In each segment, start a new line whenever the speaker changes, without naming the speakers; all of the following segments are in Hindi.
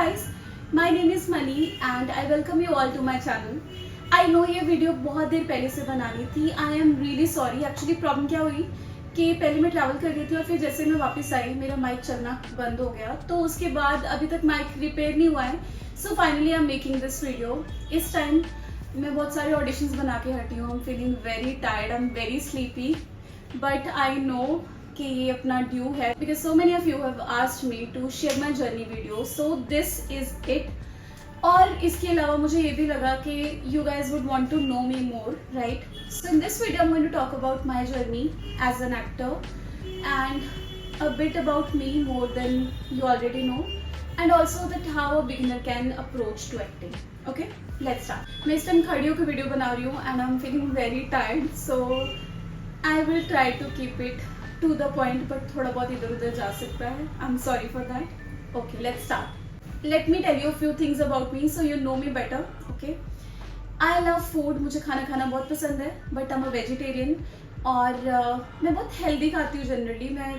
guys, my name is Mani and I welcome you all to my channel. I know ये वीडियो बहुत देर पहले से बनानी थी. I am really sorry. Actually problem क्या हुई कि पहले मैं ट्रैवल कर रही थी और फिर जैसे मैं वापस आई मेरा माइक चलना बंद हो गया, तो उसके बाद अभी तक माइक रिपेयर नहीं हुआ है. So finally I am making this video. इस टाइम मैं बहुत सारे ऑडिशंस बना के हटी हूँ. I am feeling very tired, I am very sleepy, but I know कि ये अपना ड्यू है because so many of you have asked me to share my journey video. So this is it. और इसके अलावा मुझे ये भी लगा कि you guys would want to know me more, right? So in this video I am going to talk about my journey as an actor and a bit about me more than you already know, and also that how a beginner can approach to acting. Okay, let's start. मैं इस टाइम खड़ी होकर वीडियो बना रही हूँ and I am feeling very tired, so I will try to keep it to the point, but थोड़ा बहुत इधर उधर जा सकता है. I am sorry for that. Okay, let's start. Let me tell you few things about me so you know me better. Okay, I love food. मुझे खाना खाना बहुत पसंद है, but I am a vegetarian. और मैं बहुत हेल्दी खाती हूँ जनरली. मैं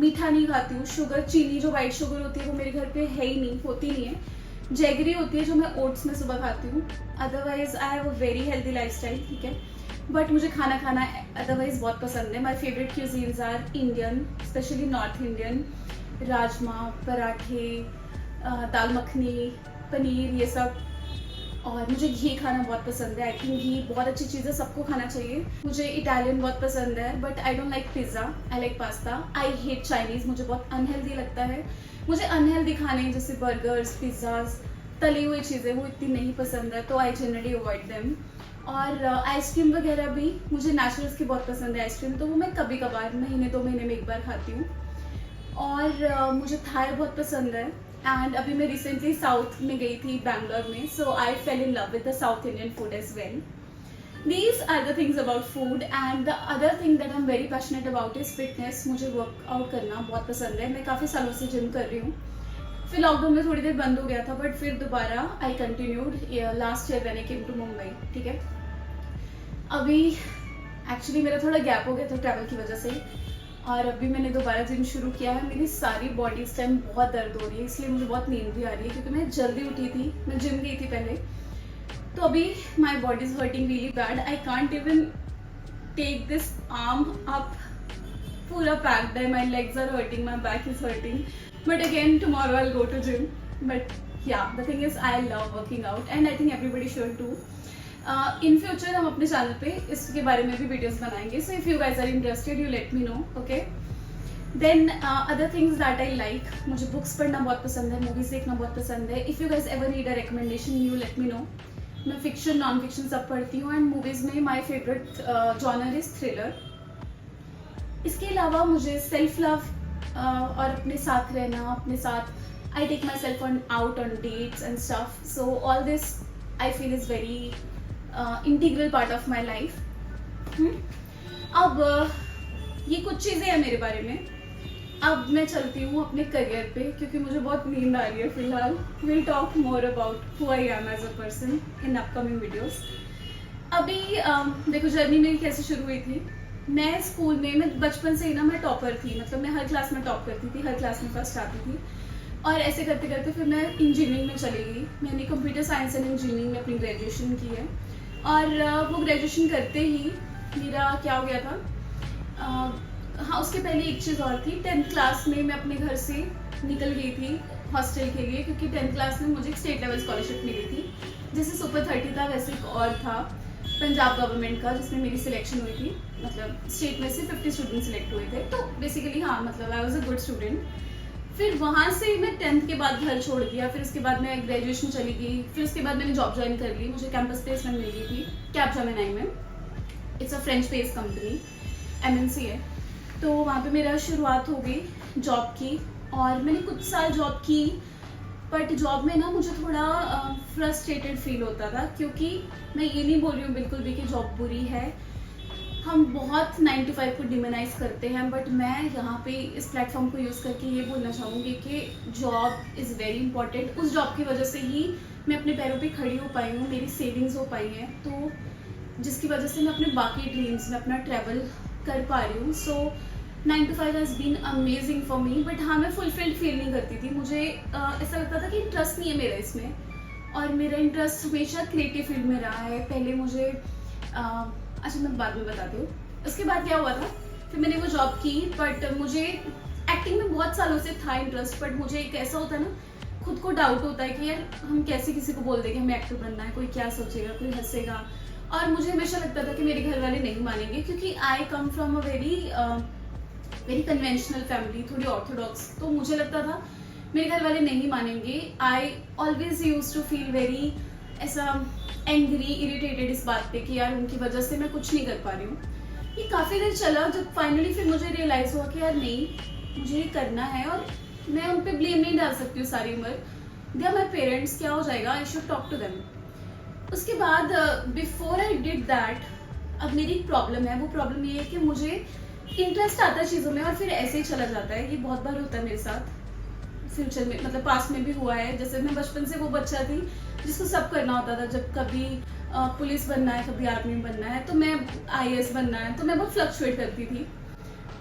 मीठा नहीं खाती हूँ. शुगर, चीनी जो वाइट शुगर होती है वो मेरे घर पे है ही नहीं, होती नहीं है. जैगरी होती है जो मैं ओट्स में सुबह खाती हूँ. Otherwise I have a very healthy life style, ठीक है. बट मुझे खाना खाना अदरवाइज बहुत पसंद है. My favourite cuisines are Indian, especially North Indian. Rajma, parathe, dal makhani, paneer, ये सब. और मुझे घी खाना बहुत पसंद है. आई थिंक घी बहुत अच्छी चीज़ है, सबको खाना चाहिए. मुझे इटालियन बहुत पसंद है, but I don't like pizza, I like pasta. I hate Chinese, मुझे बहुत अनहेल्दी लगता है. मुझे अनहेल्दी खाने जैसे बर्गर्स, पिज़्ज़ाज, तली हुई चीज़ें वो इतनी नहीं पसंद है, तो आई जनरली अवॉइड देम. और आइसक्रीम वगैरह भी मुझे नेचुरल्स की बहुत पसंद है आइसक्रीम, तो वो मैं कभी कभार महीने 2 महीने में एक बार खाती हूँ. और मुझे थाई बहुत पसंद है. एंड अभी मैं रिसेंटली साउथ में गई थी, बैंगलोर में, so I fell in love with the South Indian food as well. These are the things about food, and the other thing that I'm very passionate about is fitness. मुझे वर्कआउट करना बहुत पसंद है. मैं काफ़ी सालों से जिम कर रही हूँ. फिर लॉकडाउन में थोड़ी देर बंद हो गया था, बट फिर दोबारा I continued last year when I came to Mumbai, ठीक है. अभी एक्चुअली मेरा थोड़ा गैप हो गया था ट्रैवल की वजह से, और अभी मैंने दोबारा जिम शुरू किया है. मेरी सारी बॉडी इस टाइम बहुत दर्द हो रही है, इसलिए मुझे बहुत नींद भी आ रही है क्योंकि मैं जल्दी उठी थी. मैं जिम गई थी पहले, तो अभी my body is hurting really bad. I can't even take this arm up. पूरा पैक्ड है. My legs are hurting, my back is hurting, but again tomorrow I will go to gym. But yeah the thing is I love working out and I think everybody should do. In future हम अपने चैनल पे इसके बारे में भी वीडियोस बनाएंगे, so if you guys are interested you let me know. Okay, then other things that I like, मुझे बुक्स पढ़ना बहुत पसंद है, मूवीज देखना बहुत पसंद है. If you guys ever need a recommendation you let me know. मैं फिक्शन, नॉन फिक्शन सब पढ़ती हूँ. एंड मूवीज़ में my favourite genre is thriller. इसके अलावा मुझे सेल्फ लव और अपने साथ रहना, अपने साथ I take myself on out on dates and stuff. So all this I feel is very integral part of my life. अब ये कुछ चीज़ें हैं मेरे बारे में. अब मैं चलती हूँ अपने करियर पे क्योंकि मुझे बहुत नींद आ रही है फिलहाल. Will talk more about who I am as a person in upcoming videos. अभी देखो जर्नी मेरी कैसे शुरू हुई थी. मैं स्कूल में, मैं बचपन से ही ना मैं टॉपर थी. मतलब मैं हर क्लास में टॉप करती थी, हर क्लास में फर्स्ट आती थी. और ऐसे करते करते फिर मैं इंजीनियरिंग में चली गई. मैंने कंप्यूटर साइंस एंड इंजीनियरिंग में अपनी ग्रेजुएशन की है. और वो ग्रेजुएशन करते ही मेरा क्या हो गया था, हाँ उसके पहले एक चीज़ और थी. 10th क्लास में मैं अपने घर से निकल गई थी हॉस्टल के लिए, क्योंकि 10th क्लास में मुझे एक स्टेट लेवल स्कॉलरशिप मिली थी. जैसे सुपर 30 था वैसे एक और था पंजाब गवर्नमेंट का, जिसमें मेरी सिलेक्शन हुई थी. मतलब स्टेट में से 50 स्टूडेंट सिलेक्ट हुए थे, तो बेसिकली हाँ मतलब I was a good student. फिर वहाँ से मैं 10th के बाद घर छोड़ दिया. फिर उसके बाद मैं ग्रेजुएशन चली गई. फिर उसके बाद मैंने जॉब ज्वाइन कर ली. मुझे कैंपस प्लेसमेंट मिल गई थी कैपजेमिनी में. It's a French based company, MNC है. तो वहाँ पे मेरा शुरुआत हो गई जॉब की, और मैंने कुछ साल जॉब की. बट जॉब में ना मुझे थोड़ा फ्रस्ट्रेटेड फील होता था, क्योंकि मैं ये नहीं बोल रही हूँ बिल्कुल भी कि जॉब बुरी है. हम बहुत 9 to 5 को डिमोनाइज करते हैं, बट मैं यहाँ पे इस प्लेटफॉर्म को यूज़ करके ये बोलना चाहूँगी कि जॉब इज़ वेरी इंपॉर्टेंट. उस जॉब की वजह से ही मैं अपने पैरों पे खड़ी हो पाई हूँ, मेरी सेविंग्स हो पाई हैं, तो जिसकी वजह से मैं अपने बाकी ड्रीम्स में अपना ट्रैवल कर पा रही हूँ. So 9 to 5 has been amazing for me, but हाँ मैं फुलफिल्ड फील नहीं करती थी। मुझे ऐसा लगता था कि इंटरेस्ट नहीं है मेरा इसमें, और मेरा इंटरेस्ट हमेशा क्रिएटिव फील्ड में रहा है। पहले मुझे अच्छा मैं बाद में बताती हूँ। उसके बाद क्या हुआ था, फिर मैंने वो जॉब की, बट मुझे एक्टिंग में बहुत सालों से था इंटरेस्ट, बट मुझे एक ऐसा होता है ना, खुद को डाउट होता है कि यार हम कैसे किसी को बोल दें कि हमें एक्टर बनना है, कोई क्या सोचेगा, कोई हंसेगा। और मुझे हमेशा लगता था कि मेरे घर वाले नहीं मानेंगे, क्योंकि I come from a very conventional family, थोड़ी ऑर्थोडॉक्स। तो मुझे लगता था मेरे घर वाले नहीं मानेंगे। I always use to feel very ऐसा एंग्री, इरिटेटेड इस बात पे कि यार उनकी वजह से मैं कुछ नहीं कर पा रही हूँ। ये काफ़ी देर चला, जब फाइनली फिर मुझे रियलाइज़ हुआ कि यार नहीं, मुझे ये करना है, और मैं उन पर ब्लेम नहीं डाल सकती हूँ सारी उम्र। दे आर माई पेरेंट्स, क्या हो जाएगा, I should talk to them. उसके बाद बिफोर आई डिड दैट, अब मेरी एक प्रॉब्लम है। वो प्रॉब्लम ये है कि मुझे इंटरेस्ट आता है चीज़ों में और फिर ऐसे ही चला जाता है। ये बहुत बार होता है मेरे साथ, फ्यूचर में, मतलब पास्ट में भी हुआ है। जैसे मैं बचपन से वो बच्चा थी जिसको सब करना होता था। जब कभी पुलिस बनना है, कभी आर्मी बनना है, तो मैं IAS बनना है, तो मैं बहुत फ्लक्चुएट करती थी।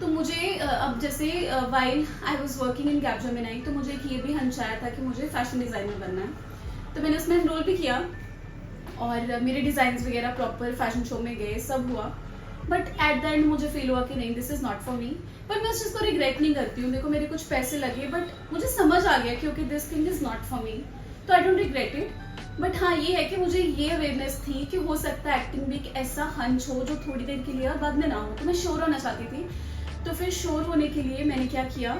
तो मुझे अब जैसे while I was working in Capgemini, तो मुझे एक ये भी हंच आया था कि मुझे फैशन डिज़ाइनर बनना है। तो मैंने उसमें एनरोल भी किया और मेरे डिज़ाइंस वगैरह प्रॉपर फैशन शो में गए, सब हुआ। बट एट द एंड मुझे फील हुआ कि नहीं, this is not for me. But मैं उस चीज़ को रिग्रेट नहीं करती हूँ। देखो मेरे कुछ पैसे लगे, बट मुझे समझ आ गया कि okay this thing is not for me, तो I don't regret it. But हाँ ये है कि मुझे ये अवेयरनेस थी कि हो सकता है एक्टिंग भी एक ऐसा हंच हो जो थोड़ी देर के लिए और बाद में ना हो। तो मैं श्योर होना चाहती थी। तो फिर श्योर होने के लिए मैंने क्या किया,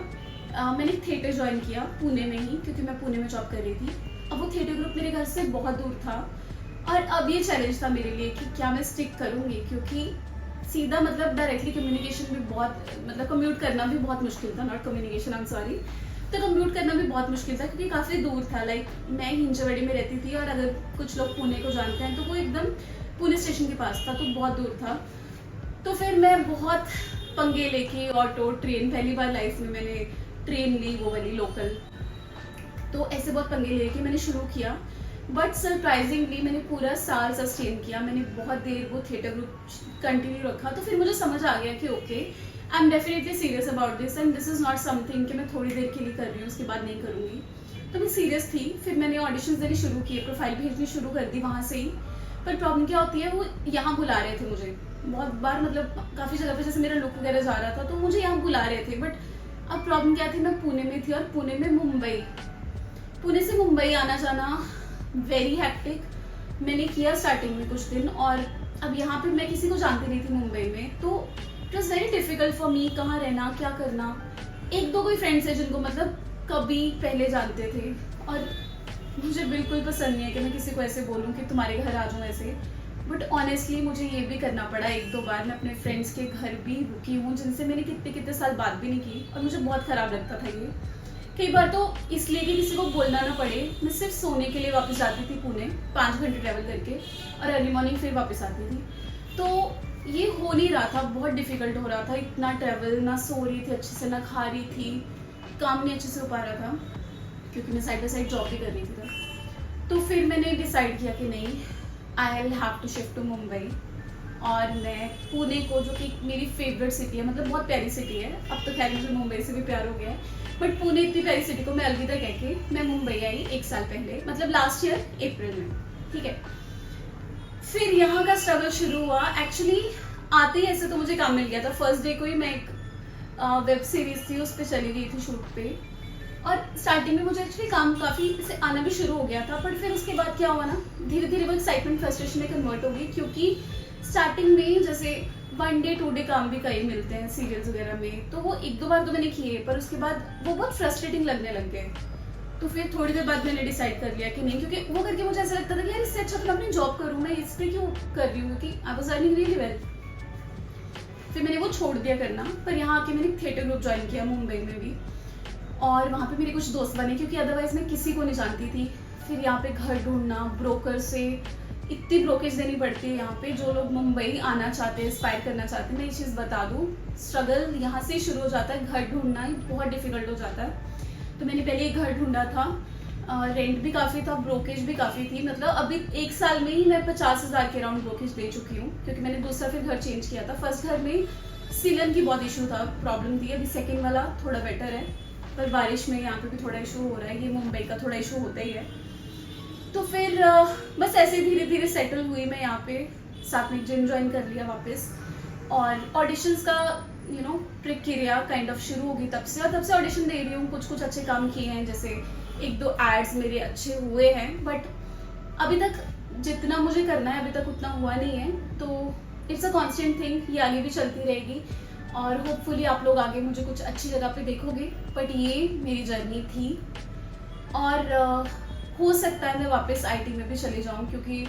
मैंने थिएटर ज्वाइन किया पुणे में ही, क्योंकि मैं पुणे में जॉब कर रही थी। अब वो थिएटर ग्रुप मेरे घर से बहुत दूर था, और अब ये चैलेंज था मेरे लिए कि क्या मैं स्टिक करूँगी, क्योंकि सीधा मतलब डायरेक्टली कम्युनिकेशन भी बहुत, मतलब कम्यूट करना भी बहुत मुश्किल था, not communication, I am sorry. तो कम्यूट करना भी बहुत मुश्किल था, क्योंकि काफ़ी दूर था। लाइक मैं हिंजवाड़ी में रहती थी, और अगर कुछ लोग पुणे को जानते हैं तो वो एकदम पुणे स्टेशन के पास था, तो बहुत दूर था। तो फिर मैं बहुत पंगे लेके ऑटो, ट्रेन, पहली बार लाइफ में मैंने ट्रेन ली, वो वाली लोकल। तो ऐसे बहुत पंगे लेके मैंने शुरू किया, बट सरप्राइजिंगली मैंने पूरा साल सस्टेन किया। मैंने बहुत देर वो थिएटर ग्रुप कंटिन्यू रखा। तो फिर मुझे समझ आ गया कि okay I am definitely serious about this, and this is not something कि मैं थोड़ी देर के लिए कर रही हूँ, उसके बाद नहीं करूँगी। तो मैं सीरियस थी। फिर मैंने ऑडिशंस देनी शुरू किए, प्रोफाइल भेजनी शुरू कर दी वहाँ से ही। पर प्रॉब्लम क्या होती है, वो यहाँ बुला रहे थे मुझे बहुत बार, मतलब काफ़ी जगह पे जैसे मेरा लुक वगैरह जा रहा था, तो मुझे यहाँ बुला रहे थे। बट अब प्रॉब्लम क्या थी, मैं पुणे में थी, और पुणे में मुंबई, पुणे से मुंबई आना जाना वेरी हैक्टिक। मैंने किया स्टार्टिंग में कुछ दिन, और अब यहाँ पे मैं किसी को जानती नहीं थी मुंबई में, तो it was very difficult for me, कहाँ रहना, क्या करना। एक दो कोई फ्रेंड्स है जिनको मतलब कभी पहले जानते थे, और मुझे बिल्कुल पसंद नहीं है कि मैं किसी को ऐसे बोलूँ कि तुम्हारे घर आ जाऊँ ऐसे। बट ऑनेस्टली मुझे ये भी करना पड़ा, एक दो बार मैं अपने फ्रेंड्स के घर भी रुकी हूँ, जिनसे मैंने कितने कितने साल बात भी नहीं की, और मुझे बहुत ख़राब लगता था ये। कई बार तो इसलिए कि किसी को बोलना ना पड़े, मैं सिर्फ सोने के लिए वापस जाती थी पुणे, 5 घंटे ट्रैवल करके, और अर्ली मॉर्निंग फिर वापस आती थी। तो ये हो नहीं रहा था, बहुत डिफिकल्ट हो रहा था। इतना ट्रैवल, ना सो रही थी अच्छे से, ना खा रही थी, काम नहीं अच्छे से हो पा रहा था, क्योंकि मैं साइड बाई साइड जॉब भी कर रही थी तब। तो फिर मैंने डिसाइड किया कि नहीं, I will have to shift to Mumbai. और मैं पुणे को, जो कि मेरी फेवरेट सिटी है, मतलब बहुत प्यारी सिटी है, अब तो खैर मुझे मुंबई से भी प्यार हो गया है, बट पुणे इतनी प्यारी सिटी को मैं अलविदा कह के मैं मुंबई आई 1 साल पहले, मतलब लास्ट ईयर अप्रैल में, ठीक है। फिर यहाँ का स्ट्रगल शुरू हुआ। एक्चुअली आते ही ऐसे तो मुझे काम मिल गया था, फर्स्ट डे को ही मैं एक वेब सीरीज थी उस पर चली गई थी शूट पे, और स्टार्टिंग में मुझे एक्चुअली काम काफ़ी से आना भी शुरू हो गया था। बट फिर उसके बाद क्या हुआ ना, धीरे धीरे वो एक्साइटमेंट फ्रस्ट्रेशन में कन्वर्ट हो गई, क्योंकि स्टार्टिंग में जैसे 1 डे 2 डे काम भी कई मिलते हैं सीरियल्स वगैरह में, तो वो 1-2 बार तो मैंने किए, पर उसके बाद वो बहुत फ्रस्ट्रेटिंग लगने लग गए। तो फिर थोड़ी देर बाद मैंने डिसाइड कर लिया कि नहीं, क्योंकि वो करके मुझे ऐसा लगता था कि यार इससे अच्छा तो मैं अपनी जॉब करूँ, मैं इस पर क्यों कर रही हूँ, क्योंकि I was earning really well. फिर मैंने वो छोड़ दिया करना, पर यहाँ आके मैंने थिएटर ग्रुप ज्वाइन किया मुंबई में भी, और वहाँ पे मेरे कुछ दोस्त बने, क्योंकि अदरवाइज मैं किसी को नहीं जानती थी। फिर यहाँ पे घर ढूंढना, ब्रोकर से इतनी ब्रोकेज देनी पड़ती है यहाँ पे। जो लोग मुंबई आना चाहते हैं, इंस्पायर करना चाहते हैं, मैं ये चीज़ बता दूँ, स्ट्रगल यहाँ से शुरू हो जाता है। घर ढूंढना ही बहुत डिफिकल्ट हो जाता है। तो मैंने पहले एक घर ढूंढा था, रेंट भी काफ़ी था, ब्रोकेज भी काफ़ी थी, मतलब अभी 1 साल में ही मैं 50,000 के अराउंड ब्रोकेज दे चुकी हूँ, क्योंकि मैंने दूसरा फिर घर चेंज किया था। फर्स्ट घर में सीलन की बहुत इशू था, प्रॉब्लम थी। अभी सेकंड वाला थोड़ा बेटर है, पर बारिश में यहाँ पे भी थोड़ा इशू हो रहा है। ये मुंबई का थोड़ा इशू होता ही है। तो फिर बस ऐसे धीरे धीरे सेटल हुई मैं यहाँ पे, साथ में जिम ज्वाइन कर लिया वापस, और ऑडिशंस का प्रक्रिया काइंड ऑफ शुरू होगी तब से, और तब से ऑडिशन दे रही हूँ। कुछ कुछ अच्छे काम किए हैं, जैसे 1-2 एड्स मेरे अच्छे हुए हैं, बट अभी तक जितना मुझे करना है अभी तक उतना हुआ नहीं है। तो इट्स अ कॉन्स्टेंट थिंग, ये आगे भी चलती रहेगी, और होपफुली आप लोग आगे मुझे कुछ अच्छी जगह पे देखोगे। बट ये मेरी जर्नी थी, और हो सकता है मैं वापस आईटी में भी चली जाऊँ, क्योंकि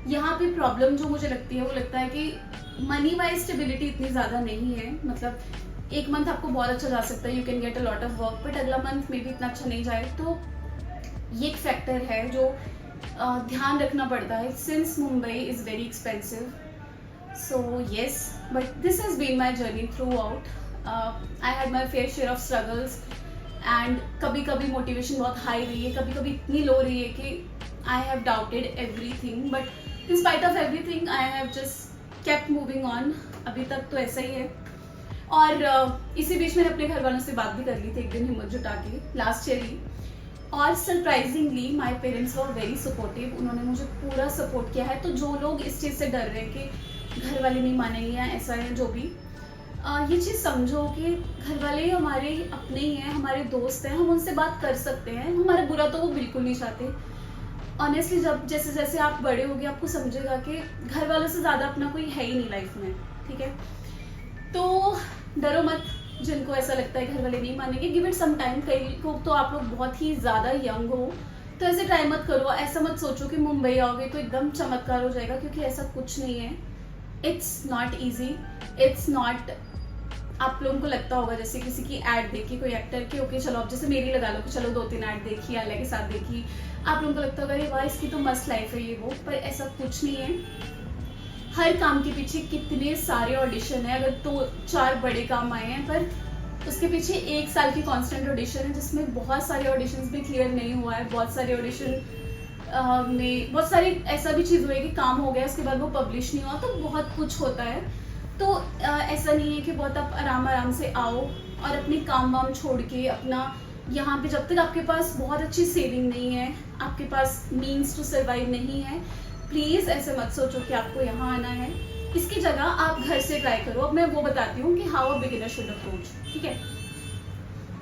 यहाँ पे प्रॉब्लम जो मुझे लगती है वो लगता है कि मनी वाइज स्टेबिलिटी इतनी ज़्यादा नहीं है। मतलब एक मंथ आपको बहुत अच्छा जा सकता है, you can get a lot of work, but अगला मंथ में भी इतना अच्छा नहीं जाए। तो ये एक फैक्टर है जो ध्यान रखना पड़ता है, since Mumbai is very expensive. So yes, but this has been my journey throughout. I had my fair share of struggles, and कभी कभी मोटिवेशन बहुत हाई रही है, कभी कभी इतनी लो रही है कि I have doubted everything, but in spite of everything I have just kept moving on. अभी तक तो ऐसा ही है। और इसी बीच मैंने अपने घर वालों से बात भी कर ली थी एक दिन, हिम्मत जुटा के, लास्ट ईयर ही। और surprisingly my parents were very supportive, उन्होंने मुझे पूरा सपोर्ट किया है। तो जो लोग इस चीज़ से डर रहे हैं कि घर वाले नहीं मानेंगे या ऐसा है जो भी, ये चीज़ समझो कि घर वाले हमारे अपने ही हैं, हमारे दोस्त हैं, हम उनसे बात कर सकते हैं। हमारा बुरा तो वो बिल्कुल नहीं चाहते। ऑनेस्टली जब जैसे जैसे आप बड़े होगे आपको समझेगा कि घर वालों से ज़्यादा अपना कोई है ही नहीं लाइफ में, ठीक है। तो डरो मत, जिनको ऐसा लगता है घर वाले नहीं मानेंगे, गिव इट सम टाइम। कई को तो आप लोग बहुत ही ज़्यादा यंग हो, तो ऐसे ट्राई मत करो। ऐसा मत सोचो कि मुंबई आओगे तो एकदम चमत्कार हो जाएगा, क्योंकि ऐसा कुछ नहीं है। It's not easy, it's not, आप लोगों को लगता होगा जैसे किसी की ऐड देखी कोई एक्टर की, ओके चलो अब जैसे मेरी लगा लो कि चलो 2-3 ऐड देखी, आलिया के साथ देखी, आप लोगों को लगता होगा अरे वाह इसकी तो मस्त लाइफ है ये वो, पर ऐसा कुछ नहीं है। हर काम के पीछे कितने सारे ऑडिशन है, अगर 2-4 बड़े काम आए हैं, पर उसके पीछे 1 साल की कांस्टेंट ऑडिशन है, जिसमें बहुत सारे ऑडिशंस भी क्लियर नहीं हुआ है। बहुत सारे ऑडिशन में बहुत सारी ऐसा भी चीज़ हुई कि काम हो गया उसके बाद वो पब्लिश नहीं हुआ, तो बहुत कुछ होता है। तो ऐसा नहीं है कि बहुत आप आराम आराम से आओ और अपने काम वाम छोड़ के अपना यहाँ पे, जब तक आपके पास बहुत अच्छी सेविंग नहीं है, आपके पास मीन्स टू सर्वाइव नहीं है, प्लीज़ ऐसे मत सोचो कि आपको यहाँ आना है। इसकी जगह आप घर से ट्राई करो। अब मैं वो बताती हूँ कि how a beginner should approach, ठीक है।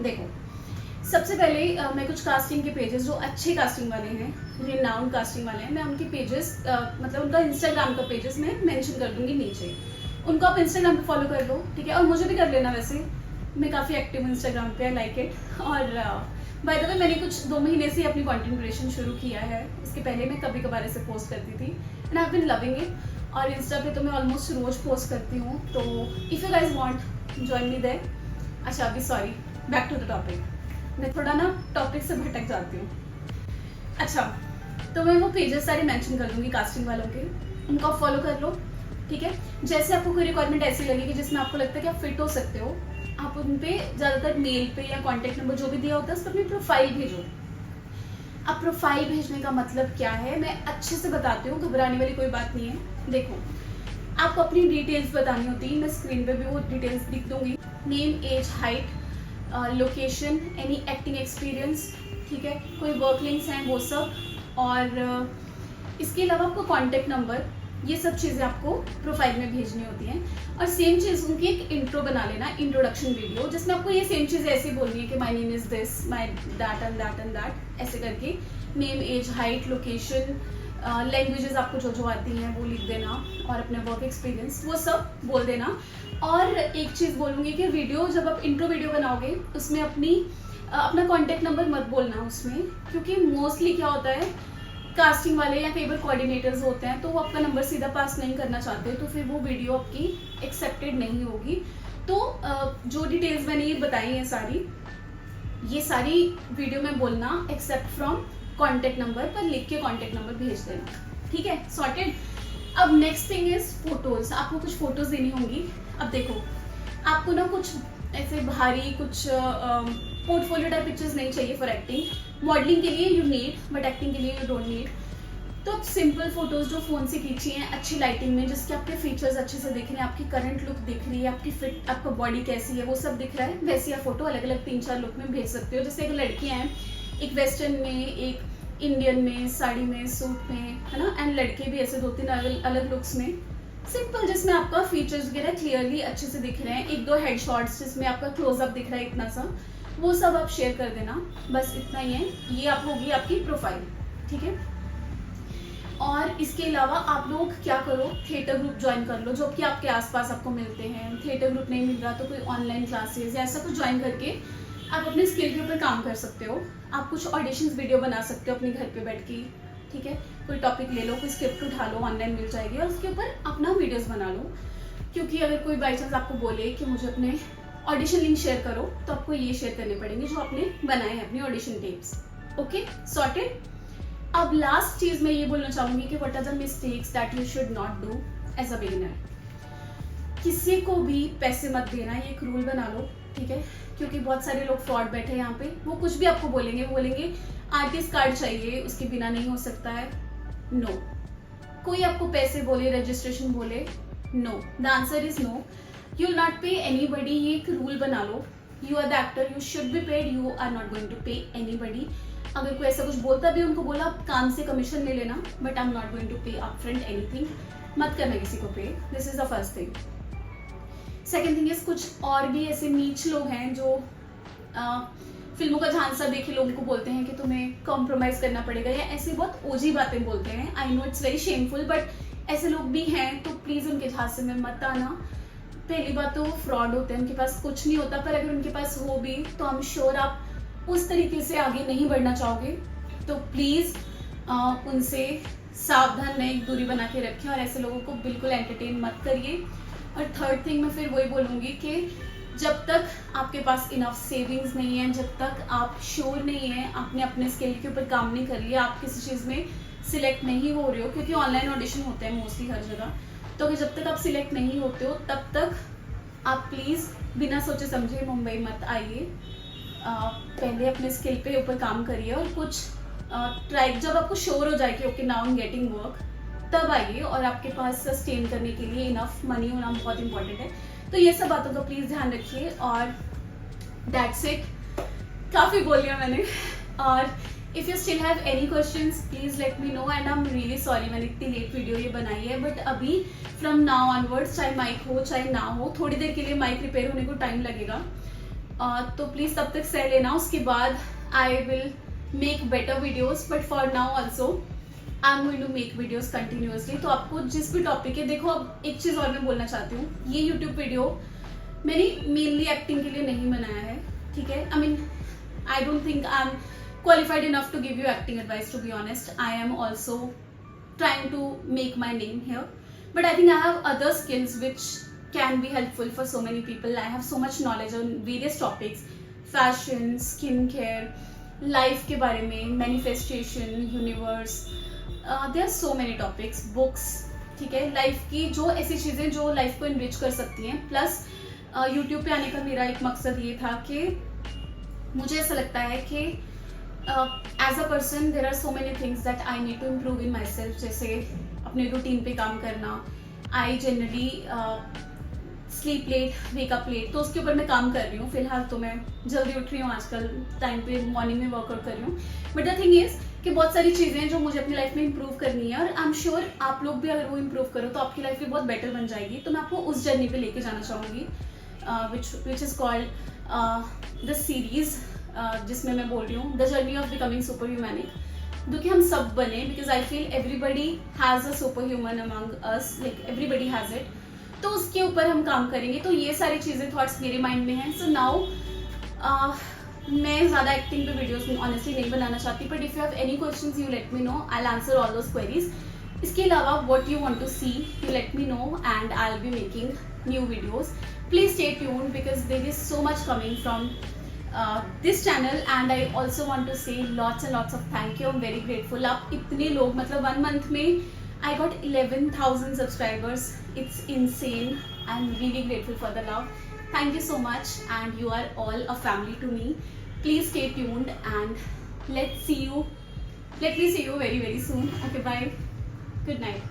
देखो, सबसे पहले मैं कुछ कास्टिंग के पेजेस जो अच्छे कास्टिंग वाले हैं, रिनाउंड कास्टिंग वाले हैं, मैं उनके पेजेस मतलब उनका इंस्टाग्राम का पेजेस मैं मेंशन कर दूंगी नीचे, उनको आप इंस्टाग्राम पे फॉलो कर लो, ठीक है। और मुझे भी कर लेना, वैसे मैं काफ़ी एक्टिव हूँ इंस्टाग्राम पे, आई लाइक इट। और बाय द वे मैंने कुछ 2 महीने से अपनी कंटेंट क्रिएशन शुरू किया है। इसके पहले मैं कभी कभार ऐसे पोस्ट करती थी, and I have been loving it. और इंस्टा पे तो मैं ऑलमोस्ट रोज पोस्ट करती हूँ। तो if you guys want join me there. अच्छा अभी sorry, back to the topic, मैं थोड़ा ना टॉपिक से भटक जाती हूँ। अच्छा, तो मैं वो पेजेस सारे मेंशन कर दूँगी कास्टिंग वालों के, उनको आप फॉलो कर लो, ठीक है। जैसे आपको कोई रिक्वायरमेंट ऐसी लगेगी जिसमें आपको लगता है कि आप फिट हो सकते हो, आप उन पे ज़्यादातर मेल पे या कॉन्टैक्ट नंबर जो भी दिया होता है उस पर अपनी प्रोफाइल भेजो। अब प्रोफाइल भेजने का मतलब क्या है, मैं अच्छे से बताती हूँ, घबराने वाली कोई बात नहीं है। देखो, आपको अपनी डिटेल्स बतानी होती है, मैं स्क्रीन पे भी वो डिटेल्स लिख दूंगी। Name, age, height, location, any acting experience, ठीक है, कोई वर्क लिंक्स हैं वो सब, और इसके अलावा आपको कॉन्टैक्ट नंबर, ये सब चीज़ें आपको प्रोफाइल में भेजनी होती हैं। और सेम चीज़ उनकी एक इंट्रो बना लेना, इंट्रोडक्शन वीडियो, जिसमें आपको ये सेम चीज़ें ऐसे बोलनी है कि my name is this, my that and that and that, ऐसे करके name, age, height, location, languages आपको जो जो आती हैं वो लिख देना, और अपने वर्क एक्सपीरियंस वो सब बोल देना। और एक चीज़ बोलूँगी कि वीडियो जब आप इंट्रो वीडियो बनाओगे उसमें अपना कॉन्टैक्ट नंबर मत बोलना उसमें, क्योंकि मोस्टली क्या होता है, कास्टिंग वाले या कई बार कोऑर्डिनेटर्स होते हैं तो वो आपका नंबर सीधा पास नहीं करना चाहते, तो फिर वो वीडियो आपकी एक्सेप्टेड नहीं होगी। तो जो डिटेल्स मैंने ये बताई हैं सारी, ये सारी वीडियो में बोलना एक्सेप्ट फ्रॉम कॉन्टैक्ट नंबर पर लिख के कॉन्टैक्ट नंबर भेज देना, ठीक है, सॉर्टेड। अब नेक्स्ट थिंग इज फोटोज, आपको कुछ फोटोज देनी होंगी। अब देखो, आपको ना कुछ ऐसे भारी कुछ पोर्टफोलियो टाइप पिक्चर्स नहीं चाहिए फॉर एक्टिंग। मॉडलिंग के लिए यू नीड, बट एक्टिंग के लिए यू डोंट नीड। तो आप सिंपल फोटोज जो फ़ोन से खींची हैं अच्छी लाइटिंग में, जिसके आपके फीचर्स अच्छे से दिख रहे हैं, आपकी करंट लुक दिख रही है, आपकी फिट, आपका बॉडी कैसी है वो सब दिख रहा है, वैसी आप फोटो अलग अलग 3-4 लुक में भेज सकते हो। जैसे एक लड़कियाँ हैं, एक वेस्टर्न में, एक इंडियन में, साड़ी में, सूट में, है ना, एंड लड़के भी ऐसे 2-3 अलग लुक्स में, सिंपल, जिसमें आपका फीचर्स वगैरह क्लियरली अच्छे से दिख रहे हैं, 1-2 हेड शॉट्स जिसमें आपका क्लोजअप दिख रहा है इतना सा, वो सब आप शेयर कर देना। बस इतना ही है, ये आप होगी आपकी प्रोफाइल, ठीक है। और इसके अलावा आप लोग क्या करो, थिएटर ग्रुप ज्वाइन कर लो जो कि आपके आसपास आपको मिलते हैं। थिएटर ग्रुप नहीं मिल रहा तो कोई ऑनलाइन क्लासेस या ऐसा कुछ ज्वाइन करके आप अपने स्किल के ऊपर काम कर सकते हो। आप कुछ ऑडिशंस वीडियो बना सकते हो अपने घर पे बैठ के, ठीक है। कोई टॉपिक ले लो, कोई स्क्रिप्ट उठा लो, ऑनलाइन मिल जाएगी, और उसके ऊपर अपना वीडियोस बना लो। क्योंकि अगर कोई बाई चांस आपको बोले कि मुझे अपने ऑडिशन लिंक शेयर करो, तो आपको ये शेयर करने पड़ेंगे जो आपने बनाए हैं अपनी ऑडिशन टेप्स। Okay, sorted. अब लास्ट चीज मैं ये बोलना चाहूंगी कि what are the mistakes that you should not do as a beginner. किसी को भी पैसे मत देना, ये एक रूल बना लो, ठीक है। क्योंकि बहुत सारे लोग फ्रॉड बैठे हैं यहाँ पे, वो कुछ भी आपको बोलेंगे, वो बोलेंगे आर्टिस्ट कार्ड चाहिए, उसके बिना नहीं हो सकता है। नो, कोई आपको पैसे बोले, रजिस्ट्रेशन बोले, no, the answer is no. You will not pay anybody, ये एक रूल बना लो। You are the actor, you should be paid, you are not going to pay anybody. अगर कोई ऐसा कुछ बोलता भी, उनको बोला आप काम से कमीशन ले लेना, but I am not going to pay upfront anything. मत करना किसी को pay, this is the first thing. Second thing is, कुछ और भी ऐसे नीच लोग हैं जो फिल्मों का झांसा देखे लोगों को बोलते हैं कि तुम्हें कॉम्प्रोमाइज करना पड़ेगा, या ऐसी बहुत ओजी बातें बोलते हैं। I know it's very shameful, but ऐसे लोग भी हैं, तो प्लीज उनके झांसे में मत आना। पहली बात तो वो फ्रॉड होते हैं, उनके पास कुछ नहीं होता, पर अगर उनके पास हो भी तो आई एम श्योर आप उस तरीके से आगे नहीं बढ़ना चाहोगे। तो प्लीज उनसे सावधान रहें, एक दूरी बना के रखें, और ऐसे लोगों को बिल्कुल एंटरटेन मत करिए। और थर्ड थिंग मैं फिर वही बोलूँगी कि जब तक आपके पास इनफ सेविंग्स नहीं है, जब तक आप श्योर नहीं है, आपने अपने स्किल के ऊपर काम नहीं कर लिया, आप किसी चीज़ में सिलेक्ट नहीं हो रहे हो, क्योंकि ऑनलाइन ऑडिशन होते हैं मोस्टली हर जगह, तो अगर जब तक आप सिलेक्ट नहीं होते हो तब तक आप प्लीज़ बिना सोचे समझे मुंबई मत आइए। पहले अपने स्किल पे ऊपर काम करिए, और कुछ ट्राई, जब आपको श्योर हो जाए कि okay now I am getting work, तब आइए। और आपके पास सस्टेन करने के लिए इनफ मनी होना बहुत इंपॉर्टेंट है। तो ये सब बातों का प्लीज़ ध्यान रखिए, और दैट्स इट। काफ़ी बोल लिया मैंने। और if you still have any questions please let me know, and I am really sorry मैंने इतनी लेट वीडियो ये बनाई है, बट अभी फ्रॉम नाउ ऑनवर्ड्स, चाहे माइक हो चाहे ना हो, थोड़ी देर के लिए माइक रिपेयर होने को टाइम लगेगा, तो प्लीज़ तब तक सह लेना। उसके बाद I will make better videos, but for now also I am going to make videos continuously. तो आपको जिस भी टॉपिक है, देखो अब एक चीज़ और मैं बोलना चाहती हूँ, ये यूट्यूब वीडियो मैंने मेनली एक्टिंग के लिए नहीं बनाया है, ठीक है। I mean I don't think I am qualified enough to give you acting advice, to be honest. I am also trying to make my name here, but I think I have other skills which can be helpful for so many people. I have so much knowledge on various topics: fashion, skincare, life के बारे में, manifestation, universe, there are so many topics, books, ठीक है। लाइफ की जो ऐसी चीज़ें जो लाइफ को enrich कर सकती हैं। प्लस यूट्यूब पे आने का मेरा एक मकसद ये था कि मुझे ऐसा लगता है कि as a person there are so many things that I need to improve in myself. जैसे अपने रूटीन पे काम करना, I generally sleep late, wake up late, तो उसके ऊपर मैं काम कर रही हूँ। फिलहाल तो मैं जल्दी उठ रही हूँ आजकल, टाइम पे मॉर्निंग में वर्कआउट कर रही हूँ, बट द थिंग इज कि बहुत सारी चीज़ें जो मुझे अपनी लाइफ में इंप्रूव करनी है, और आई एम श्योर आप लोग भी अगर वो इंप्रूव करो तो आपकी लाइफ भी बहुत बेटर बन जाएगी। तो मैं आपको उस जर्नी पे लेके जाना चाहूँगी, which is called the series, जिसमें मैं बोल रही हूँ the journey of becoming super humanic, जो कि हम सब बने, because I feel everybody has a super human among us, like everybody has it. तो उसके ऊपर हम काम करेंगे। तो ये सारी चीज़ें थॉट्स मेरे माइंड में हैं। सो नाउ मैं ज़्यादा एक्टिंग पे वीडियोस ऑनेस्टली नहीं बनाना चाहती, but if you have any questions you let me know, I will answer all those queries. इसके अलावा what you want to see you let me know, and I will be making new videos. Please stay tuned because there is so much coming from this channel, and I also want to say lots and lots of thank you. I'm very grateful. आप इतने लोग, मतलब 1 month में I got 11,000 subscribers. It's insane. I'm really grateful for the love. Thank you so much, and you are all a family to me. Please stay tuned, and let's see you let me see you very very soon. Okay bye. Good night.